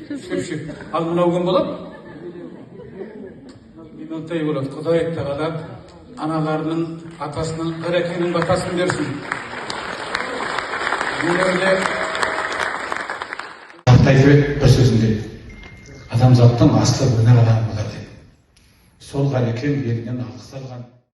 шөпшек. Ал мынау кім болады? Мынандай болады. Құдай тағала аналарының, атасының, бәрекенің батасын берсін. Айтып еді бір сөзінде, адамзаттың асты өнер адамы болады деп. Сол Ғалекең елінен алғыс алған.